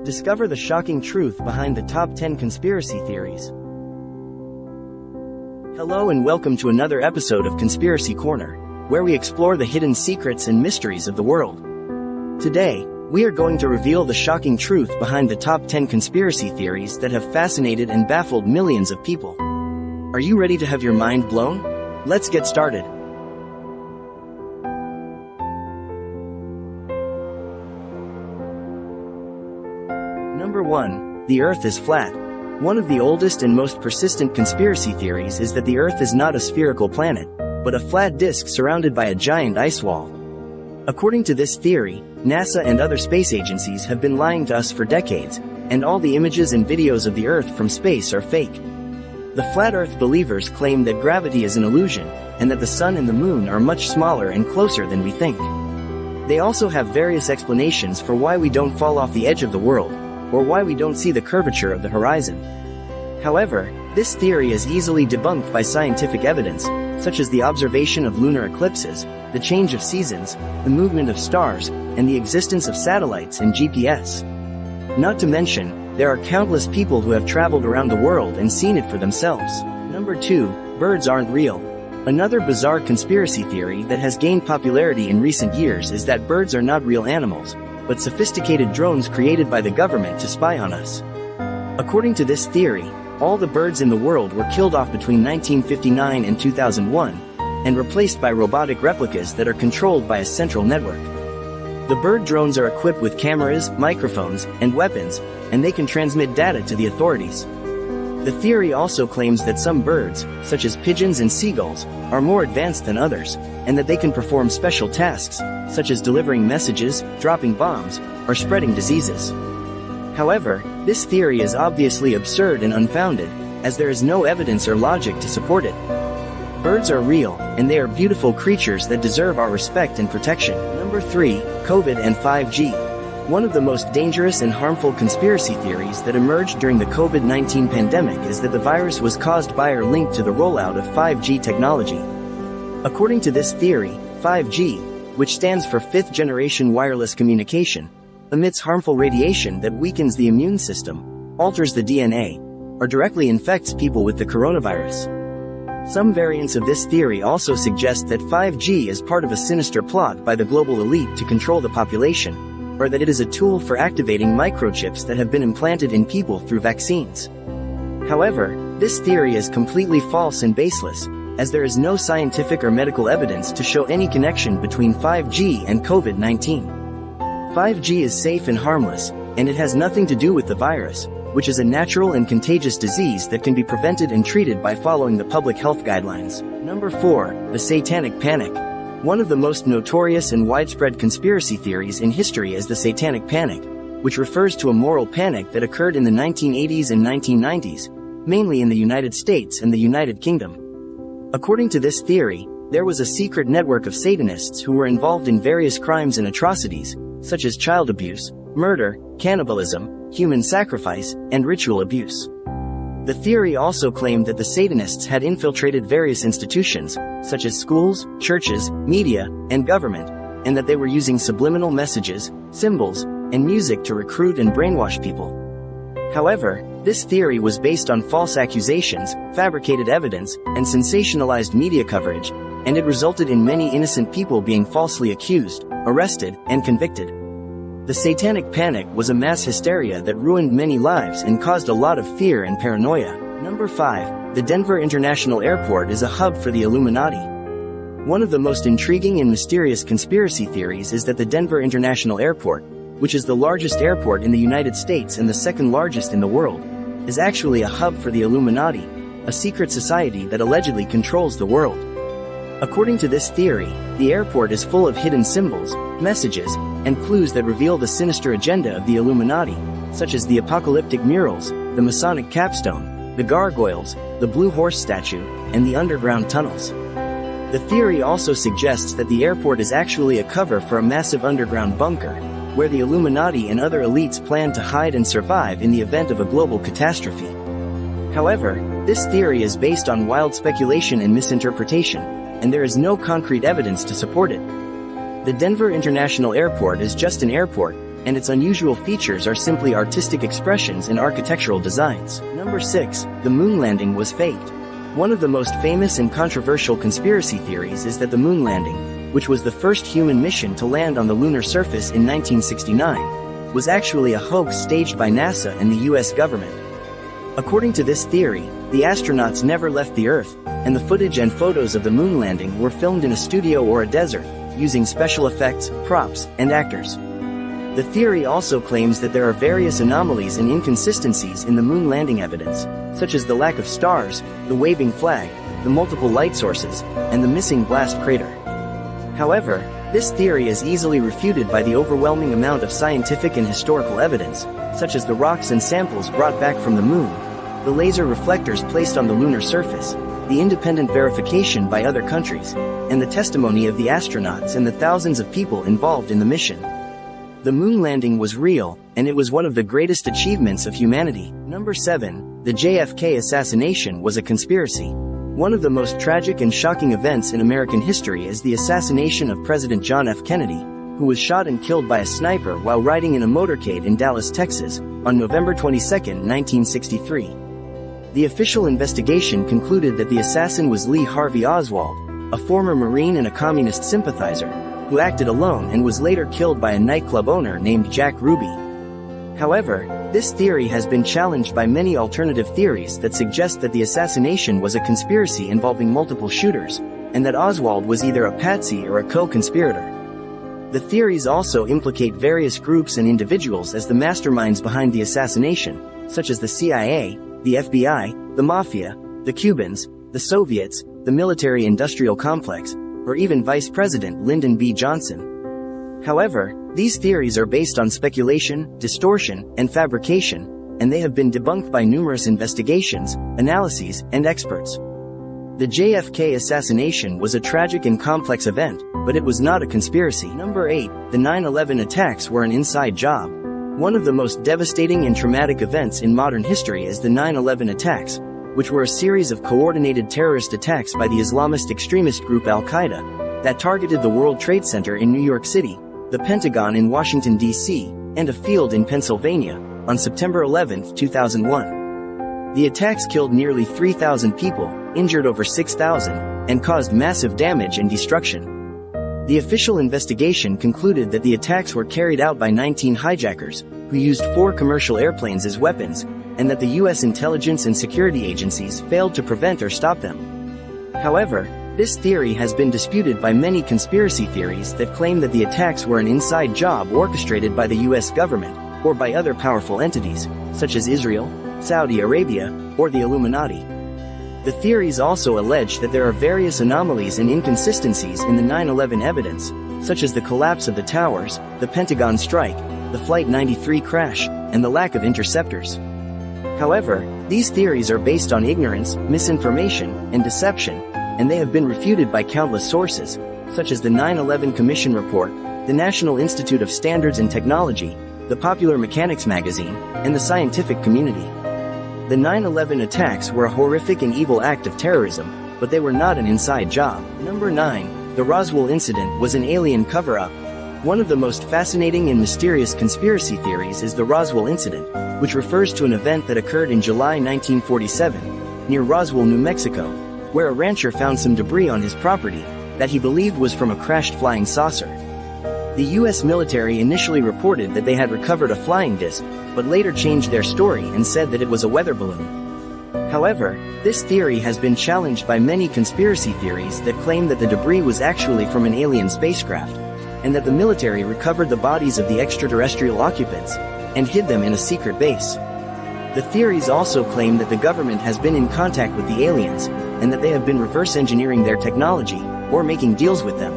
Discover the shocking truth behind the top 10 conspiracy theories. Hello and welcome to another episode of Conspiracy Corner, where we explore the hidden secrets and mysteries of the world. Today, we are going to reveal the shocking truth behind the top 10 conspiracy theories that have fascinated and baffled millions of people. Are you ready to have your mind blown? Let's get started. Number 1. The Earth is flat. One of the oldest and most persistent conspiracy theories is that the Earth is not a spherical planet, but a flat disk surrounded by a giant ice wall. According to this theory, NASA and other space agencies have been lying to us for decades, and all the images and videos of the Earth from space are fake. The flat Earth believers claim that gravity is an illusion, and that the Sun and the Moon are much smaller and closer than we think. They also have various explanations for why we don't fall off the edge of the world, or why we don't see the curvature of the horizon. However, this theory is easily debunked by scientific evidence, such as the observation of lunar eclipses, the change of seasons, the movement of stars, and the existence of satellites and GPS. Not to mention, there are countless people who have traveled around the world and seen it for themselves. Number 2. Birds aren't real. Another bizarre conspiracy theory that has gained popularity in recent years is that birds are not real animals, but sophisticated drones created by the government to spy on us. According to this theory, all the birds in the world were killed off between 1959 and 2001, and replaced by robotic replicas that are controlled by a central network. The bird drones are equipped with cameras, microphones, and weapons, and they can transmit data to the authorities. The theory also claims that some birds, such as pigeons and seagulls, are more advanced than others, and that they can perform special tasks, such as delivering messages, dropping bombs, or spreading diseases. However, this theory is obviously absurd and unfounded, as there is no evidence or logic to support it. Birds are real, and they are beautiful creatures that deserve our respect and protection. Number 3. COVID and 5G. One of the most dangerous and harmful conspiracy theories that emerged during the COVID-19 pandemic is that the virus was caused by or linked to the rollout of 5G technology. According to this theory, 5G, which stands for Fifth Generation Wireless Communication, emits harmful radiation that weakens the immune system, alters the DNA, or directly infects people with the coronavirus. Some variants of this theory also suggest that 5G is part of a sinister plot by the global elite to control the population, or that it is a tool for activating microchips that have been implanted in people through vaccines. However, this theory is completely false and baseless, as there is no scientific or medical evidence to show any connection between 5G and COVID-19. 5G is safe and harmless, and it has nothing to do with the virus, which is a natural and contagious disease that can be prevented and treated by following the public health guidelines. Number 4. The Satanic Panic. One of the most notorious and widespread conspiracy theories in history is the Satanic Panic, which refers to a moral panic that occurred in the 1980s and 1990s, mainly in the United States and the United Kingdom. According to this theory, there was a secret network of Satanists who were involved in various crimes and atrocities, such as child abuse, murder, cannibalism, human sacrifice, and ritual abuse. The theory also claimed that the Satanists had infiltrated various institutions, such as schools, churches, media, and government, and that they were using subliminal messages, symbols, and music to recruit and brainwash people. However, this theory was based on false accusations, fabricated evidence, and sensationalized media coverage, and it resulted in many innocent people being falsely accused, arrested, and convicted. The Satanic Panic was a mass hysteria that ruined many lives and caused a lot of fear and paranoia. Number 5. The Denver International Airport is a hub for the Illuminati. One of the most intriguing and mysterious conspiracy theories is that the Denver International Airport, which is the largest airport in the United States and the second largest in the world, is actually a hub for the Illuminati, a secret society that allegedly controls the world. According to this theory, the airport is full of hidden symbols, messages, and clues that reveal the sinister agenda of the Illuminati, such as the apocalyptic murals, the Masonic capstone, the gargoyles, the blue horse statue, and the underground tunnels. The theory also suggests that the airport is actually a cover for a massive underground bunker, where the Illuminati and other elites plan to hide and survive in the event of a global catastrophe. However, this theory is based on wild speculation and misinterpretation, and there is no concrete evidence to support it. The Denver International Airport is just an airport, and its unusual features are simply artistic expressions in architectural designs. Number 6. The moon landing was faked. One of the most famous and controversial conspiracy theories is that the moon landing, which was the first human mission to land on the lunar surface in 1969, was actually a hoax staged by NASA and the US government. According to this theory, the astronauts never left the Earth, and the footage and photos of the moon landing were filmed in a studio or a desert, using special effects, props, and actors. The theory also claims that there are various anomalies and inconsistencies in the moon landing evidence, such as the lack of stars, the waving flag, the multiple light sources, and the missing blast crater. However, this theory is easily refuted by the overwhelming amount of scientific and historical evidence, such as the rocks and samples brought back from the moon, the laser reflectors placed on the lunar surface, the independent verification by other countries, and the testimony of the astronauts and the thousands of people involved in the mission. The moon landing was real, and it was one of the greatest achievements of humanity. Number 7. The JFK assassination was a conspiracy. One of the most tragic and shocking events in American history is the assassination of President John F. Kennedy, who was shot and killed by a sniper while riding in a motorcade in Dallas, Texas, on November 22, 1963. The official investigation concluded that the assassin was Lee Harvey Oswald, a former Marine and a communist sympathizer, who acted alone and was later killed by a nightclub owner named Jack Ruby. However, this theory has been challenged by many alternative theories that suggest that the assassination was a conspiracy involving multiple shooters, and that Oswald was either a patsy or a co-conspirator. The theories also implicate various groups and individuals as the masterminds behind the assassination, such as the CIA, the FBI, the Mafia, the Cubans, the Soviets, the military-industrial complex, or even Vice President Lyndon B. Johnson. However, these theories are based on speculation, distortion, and fabrication, and they have been debunked by numerous investigations, analyses, and experts. The JFK assassination was a tragic and complex event, but it was not a conspiracy. Number 8. The 9/11 attacks were an inside job. One of the most devastating and traumatic events in modern history is the 9/11 attacks, which were a series of coordinated terrorist attacks by the Islamist extremist group Al-Qaeda that targeted the World Trade Center in New York City, the Pentagon in Washington, D.C., and a field in Pennsylvania, on September 11, 2001. The attacks killed nearly 3,000 people, injured over 6,000, and caused massive damage and destruction. The official investigation concluded that the attacks were carried out by 19 hijackers, who used 4 commercial airplanes as weapons, and that the U.S. intelligence and security agencies failed to prevent or stop them. However, this theory has been disputed by many conspiracy theories that claim that the attacks were an inside job orchestrated by the U.S. government, or by other powerful entities, such as Israel, Saudi Arabia, or the Illuminati. The theories also allege that there are various anomalies and inconsistencies in the 9/11 evidence, such as the collapse of the towers, the Pentagon strike, the Flight 93 crash, and the lack of interceptors. However, these theories are based on ignorance, misinformation, and deception, and they have been refuted by countless sources, such as the 9/11 Commission Report, the National Institute of Standards and Technology, the Popular Mechanics magazine, and the scientific community. The 9/11 attacks were a horrific and evil act of terrorism, but they were not an inside job. Number 9. The Roswell incident was an alien cover-up. One of the most fascinating and mysterious conspiracy theories is the Roswell incident, which refers to an event that occurred in July 1947, near Roswell, New Mexico, where a rancher found some debris on his property that he believed was from a crashed flying saucer. The U.S. military initially reported that they had recovered a flying disc, but later changed their story and said that it was a weather balloon. However, this theory has been challenged by many conspiracy theories that claim that the debris was actually from an alien spacecraft, and that the military recovered the bodies of the extraterrestrial occupants and hid them in a secret base. The theories also claim that the government has been in contact with the aliens, and that they have been reverse engineering their technology, or making deals with them.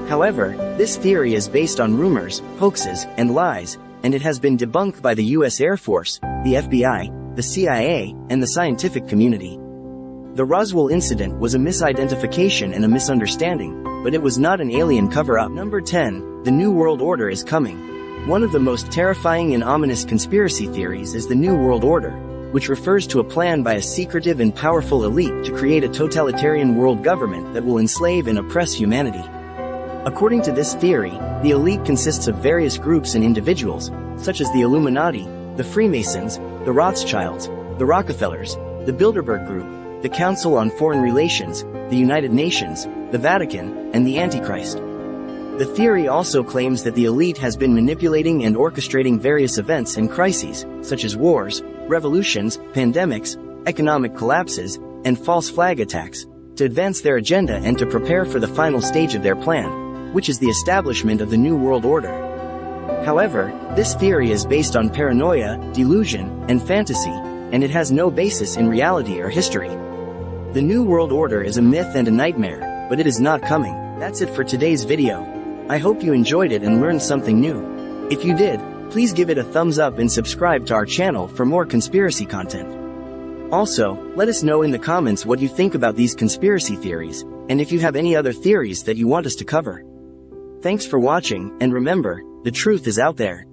However, this theory is based on rumors, hoaxes, and lies, and it has been debunked by the U.S. Air Force, the FBI, the CIA, and the scientific community. The Roswell incident was a misidentification and a misunderstanding, but it was not an alien cover-up. Number 10. The New World Order is coming. One of the most terrifying and ominous conspiracy theories is the New World Order, which refers to a plan by a secretive and powerful elite to create a totalitarian world government that will enslave and oppress humanity. According to this theory, the elite consists of various groups and individuals, such as the Illuminati, the Freemasons, the Rothschilds, the Rockefellers, the Bilderberg Group, the Council on Foreign Relations, the United Nations, the Vatican, and the Antichrist. The theory also claims that the elite has been manipulating and orchestrating various events and crises, such as wars, revolutions, pandemics, economic collapses, and false flag attacks, to advance their agenda and to prepare for the final stage of their plan, which is the establishment of the New World Order. However, this theory is based on paranoia, delusion, and fantasy, and it has no basis in reality or history. The New World Order is a myth and a nightmare, but it is not coming. That's it for today's video. I hope you enjoyed it and learned something new. If you did, please give it a thumbs up and subscribe to our channel for more conspiracy content. Also, let us know in the comments what you think about these conspiracy theories, and if you have any other theories that you want us to cover. Thanks for watching, and remember, the truth is out there.